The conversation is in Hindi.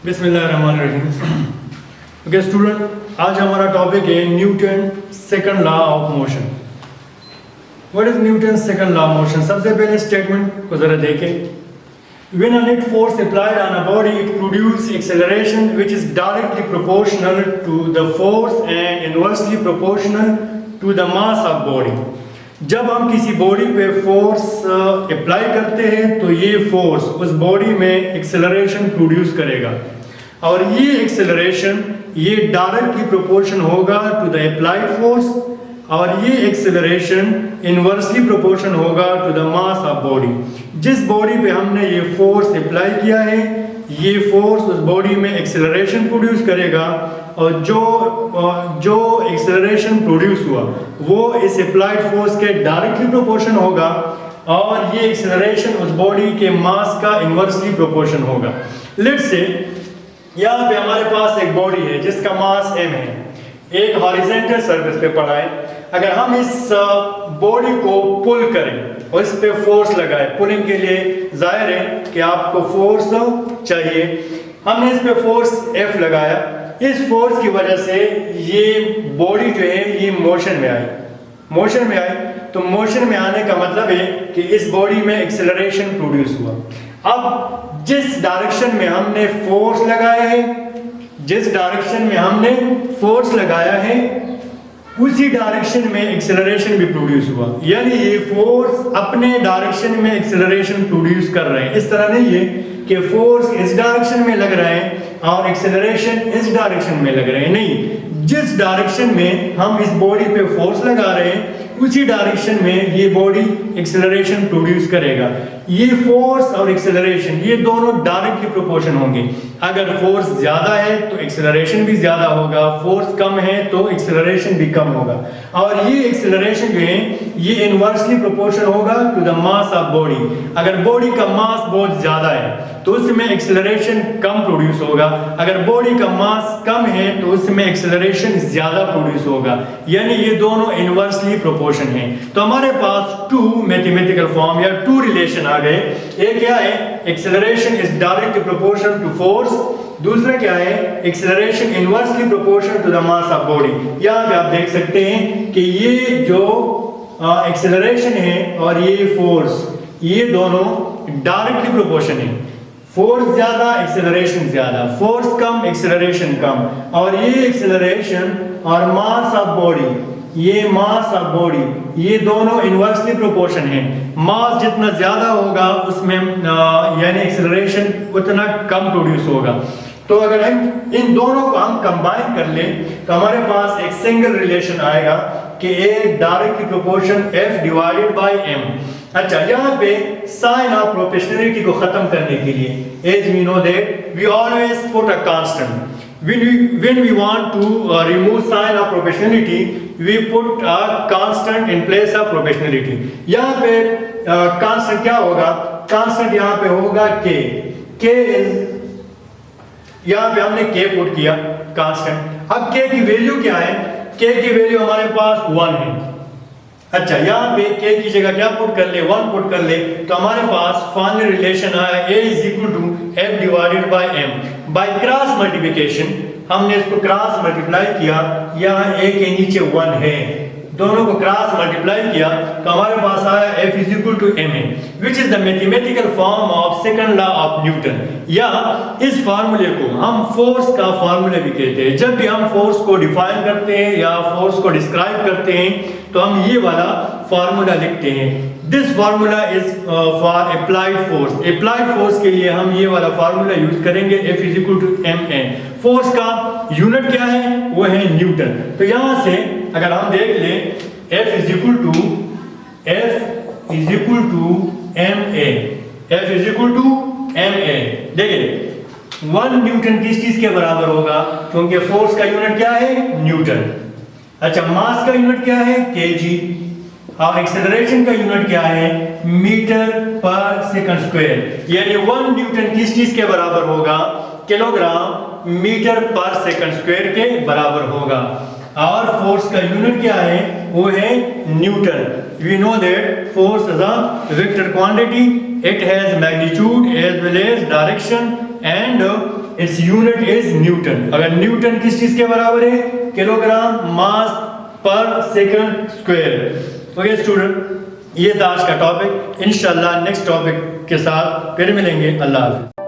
बिस्मिल्लाहिर्रहमानिर्रहीम। ओके स्टूडेंट, आज हमारा टॉपिक है Newton second law of motion. What is Newton second law of motion? सबसे पहले स्टेटमेंट को जरा देखें। When a net force applied on a body, it produces acceleration which is directly proportional to the force and inversely proportional to the mass of body. जब हम किसी बॉडी पे फोर्स अप्लाई करते हैं तो ये फोर्स उस बॉडी में एक्सेलरेशन प्रोड्यूस करेगा और ये एक्सेलरेशन ये डायरेक्टली प्रोपोर्शन होगा टू द अप्लाइड फोर्स और ये एक्सेलरेशन इनवर्सली प्रोपोर्शन होगा to the mass of body. जिस बॉडी पे हमने ये फोर्स अप्लाई किया है ये फोर्स उस बॉडी में एक्सेलरेशन प्रोड्यूस करेगा और जो एक्सेलरेशन प्रोड्यूस हुआ वो इस अप्लाइड फोर्स के डायरेक्टली प्रोपोर्शन होगा और ये एक्सेलरेशन उस बॉडी के मास का इनवर्सली प्रोपोर्शन होगा। लेट्स से यहाँ पे हमारे पास एक बॉडी है जिसका मास m है, एक हॉरिजॉन्टल सरफेस पे पड़ा है। अगर हम इस बॉडी को पुल करें और इस पे फोर्स लगाए, पुलिंग के लिए जाहिर है कि आपको फोर्स चाहिए, हमने इस पे फोर्स F लगाया, इस फोर्स की वजह से ये बॉडी जो है ये मोशन में आई तो मोशन में आने का मतलब है कि इस बॉडी में एक्सेलरेशन प्रोड्यूस हुआ। अब जिस डायरेक्शन में हमने फोर्स लगाया है उसी डायरेक्शन में एक्सेलरेशन भी प्रोड्यूस हुआ, यानी ये फोर्स अपने डायरेक्शन में एक्सेलरेशन प्रोड्यूस कर रहे हैं। इस तरह नहीं है कि फोर्स इस डायरेक्शन में लग रहा है और एक्सेलरेशन इस डायरेक्शन में लग रहे हैं, नहीं, जिस डायरेक्शन में हम इस बॉडी पे फोर्स लगा रहे हैं उसी डायरेक्शन में ये बॉडी एक्सेलरेशन प्रोड्यूस करेगा। ये फोर्स और एक्सेलरेशन ये दोनों डायरेक्टली प्रोपोर्शन होंगे। अगर फोर्स ज्यादा है तो एक्सेलरेशन भी ज्यादा होगा, फोर्स कम है तो एक्सेलरेशन भी कम होगा और ये एक्सेलरेशन जो है ये इनवर्सली प्रोपोर्शन होगा to the mass of body. अगर बॉडी का मास बहुत ज्यादा है तो उसमें एक्सेलरेशन कम प्रोड्यूस होगा, अगर बॉडी का मास कम है तो उसमें एक्सेलरेशन ज्यादा प्रोड्यूस होगा, यानी ये दोनों इनवर्सली प्रोपोर्शन हैं। तो हमारे पास टू मैथमेटिकल फॉर्म या टू रिलेशन आ गए। एक क्या है, acceleration is directly proportional to force, दूसरा क्या है, acceleration inversely proportional to the mass of body. यहाँ पे आप देख सकते हैं कि ये जो एक्सेलरेशन है और ये फोर्स ये दोनों डायरेक्टली प्रोपोर्शन है। फोर्स ज्यादा एक्सेलरेशन ज्यादा, फोर्स कम एक्सेलरेशन कम, और ये एक्सेलरेशन और मास ऑफ बॉडी ये दोनों इनवर्सली प्रोपोर्शन है। मास जितना ज्यादा होगा उसमें यानी एक्सेलरेशन उतना कम प्रोड्यूस होगा। तो अगर हम इन दोनों को हम कंबाइन कर लें तो हमारे पास एक सिंगल रिलेशन आएगा कि A directly proportion F divided by M। अच्छा, यहाँ पे साइन ऑफ प्रोपोर्शनलिटी को खत्म करने के लिए as we know that we always put a constant. When we want to remove sign of proportionality, we put a constant in place of proportionality. यहाँ पे constant क्या होगा? Constant यहाँ पे होगा K is, यहाँ पे हमने K पुट किया constant। अब K की वैल्यू क्या है? K की वैल्यू हमारे पास 1 है। अच्छा, यहाँ पे K की जगह क्या पुट कर ले, 1 पुट कर ले, तो हमारे पास फाइनल रिलेशन आया A is equal to F divided by M। By cross multiplication हमने इसको क्रॉस मल्टीप्लाई किया, यहाँ A के नीचे 1 है, दोनों को क्रॉस मल्टीप्लाई किया तो हमारे पास आया F is equal to ma, which is the mathematical form of second law of Newton। या इस फार्मूले को हम फोर्स का फार्मूला भी कहते हैं। जब भी हम फोर्स को डिफाइन करते हैं या फोर्स को डिस्क्राइब करते हैं तो हम ये वाला फार्मूला लिखते हैं। This formula is for applied force. Applied force के लिए हम ये वाला फार्मूला यूज करेंगे, F is equal to ma। Force का यूनिट क्या है, वो है न्यूटन। तो यहां से अगर हम देख लें F is equal to ma। देखिए 1 न्यूटन किस चीज के बराबर होगा, क्योंकि फोर्स का यूनिट क्या है, न्यूटन। अच्छा, मास का यूनिट क्या है, kg, और एक्सेलरेशन का यूनिट क्या है, मीटर पर सेकंड स्क्वायर। यानी 1 न्यूटन किस चीज के बराबर होगा, किलोग्राम मीटर पर सेकंड स्क्वायर के बराबर होगा। और फोर्स का यूनिट क्या है, वो है Newton. We know that force is a vector quantity. It has magnitude as well as direction and its unit is Newton. अगर न्यूटन किस चीज के बराबर है? किलोग्राम मास पर सेकंड स्क्वायर। ओके स्टूडेंट, ये था आज का टॉपिक। इंशाल्लाह नेक्स्ट टॉपिक के साथ फिर मिलेंगे। अल्लाह हाफिज़।